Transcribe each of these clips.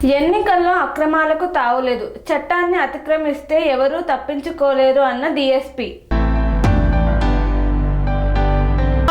ఎన్నికల్లో అక్రమాలకు తావులేదు, చట్టాన్ని అతిక్రమిస్తే ఎవరూ తప్పించుకోలేరు అన్న డీఎస్పీ.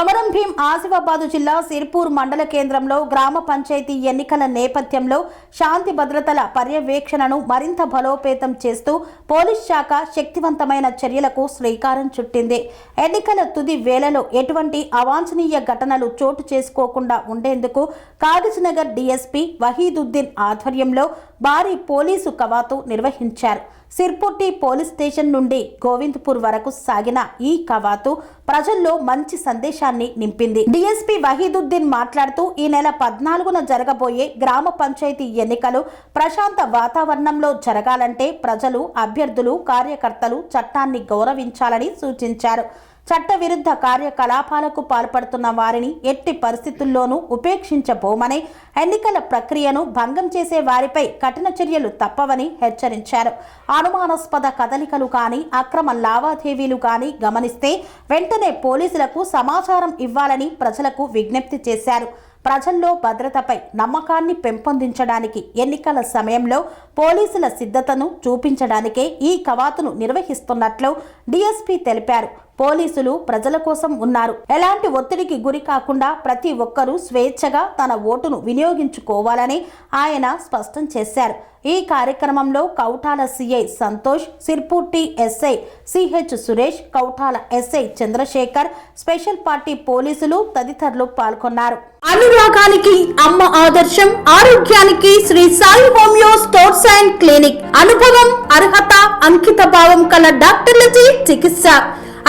కొమరం భీం ఆసిఫాబాద్ జిల్లా సిర్పూర్ మండల కేంద్రంలో గ్రామ పంచాయతీ ఎన్నికల నేపథ్యంలో శాంతి భద్రతల పర్యవేక్షణను మరింత బలోపేతం చేస్తూ పోలీస్ శాఖ శక్తివంతమైన చర్యలకు శ్రీకారం చుట్టింది. ఎన్నికల తుది వేళలో ఎటువంటి అవాంఛనీయ ఘటనలు చోటు చేసుకోకుండా ఉండేందుకు కాగజ్నగర్ డీఎస్పీ వహీదుద్దీన్ ఆధ్వర్యంలో భారీ పోలీసు కవాతు నిర్వహించారు. సిర్పూర్టి పోలీస్ స్టేషన్ నుండి గోవింద్పూర్ వరకు సాగిన ఈ కవాతు ప్రజల్లో మంచి సందేశాన్ని నింపింది. డీఎస్పీ వహీదుద్దీన్ మాట్లాడుతూ ఈ నెల 14న జరగబోయే గ్రామ పంచాయతీ ఎన్నికలు ప్రశాంత వాతావరణంలో జరగాలంటే ప్రజలు, అభ్యర్థులు, కార్యకర్తలు చట్టాన్ని గౌరవించాలని సూచించారు. చట్టవిరుద్ధ కార్యకలాపాలకు పాల్పడుతున్న వారిని ఎట్టి పరిస్థితుల్లోనూ ఉపేక్షించబోమని, ఎన్నికల ప్రక్రియను భంగం చేసే వారిపై కఠిన చర్యలు తప్పవని హెచ్చరించారు. అనుమానాస్పద కదలికలు కానీ, అక్రమ లావాదేవీలు కానీ గమనిస్తే వెంటనే పోలీసులకు సమాచారం ఇవ్వాలని ప్రజలకు విజ్ఞప్తి చేశారు. ప్రజల్లో భద్రతపై నమ్మకాన్ని పెంపొందించడానికి ఎన్నికల సమయంలో పోలీసుల సిద్ధతను చూపించడానికే ఈ కవాతును నిర్వహిస్తున్నట్లు డీఎస్పీ తెలిపారు. పోలీసులు ప్రజల కోసం ఉన్నారు. ఎలాంటి ఒత్తిడికి గురి కాకుండా ప్రతి ఒక్కరూ స్వేచ్ఛగా తన ఓటును వినియోగించుకోవాలని ఆయన స్పష్టం చేశారు. ఈ కార్యక్రమంలో Kautala CI Santosh, Sirpur T SI CH Suresh, Kautala SI Chandrashekar, special party పోలీసులు తదితరులు పాల్గొన్నారు. అనురాగానికి అమ్మ ఆదర్శం, ఆరోగ్యానికి Sri Sai homeo stores and clinic. అనుభవం, అర్హత, అంకిత భావం కల డాక్టర్లచే చికిత్స.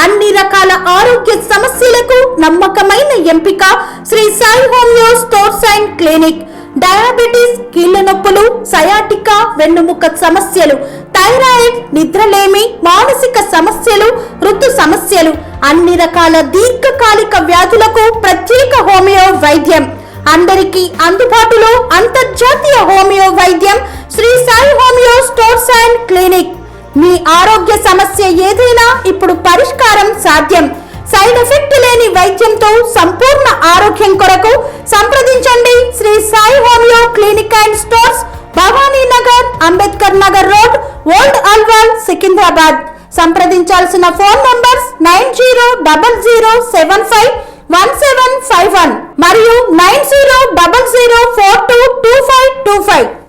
అన్ని రకాల ఆరోగ్య సమస్యలకు నమ్మకమైన ఎంపిక Shri Sai homeo stores and clinic. Diabetes, కీళ్ల నొప్పులు, సయాటికా, వెన్నుముక సమస్యలు, థైరాయిడ్, నిద్రలేమి, మానసిక సమస్యలు, ఋతు సమస్యలు, అన్ని రకాల దీర్ఘకాలిక వ్యాధులకు ప్రత్యేక హోమియో వైద్యం. అందరికీ అందుబాటులో అంతర్జాతీయ హోమియో వైద్యం Sri Sai homeo stores and clinic. మీ ఆరోగ్య సమస్య ఏదైనా ఇప్పుడు పరిష్కారం సాధ్యం. సైడ్ ఎఫెక్ట్ లేని వైద్యంతో సంపూర్ణ ఆరోగ్యం కొరకు సంప్రదించండి Sri Sai homeo clinic and stores, Bhavani Nagar, Ambedkar Nagar road, old Alwal, Secunderabad. సంప్రదించాల్సిన ఫోన్ నంబర్స్ 9000751751 మరియు 9000422525.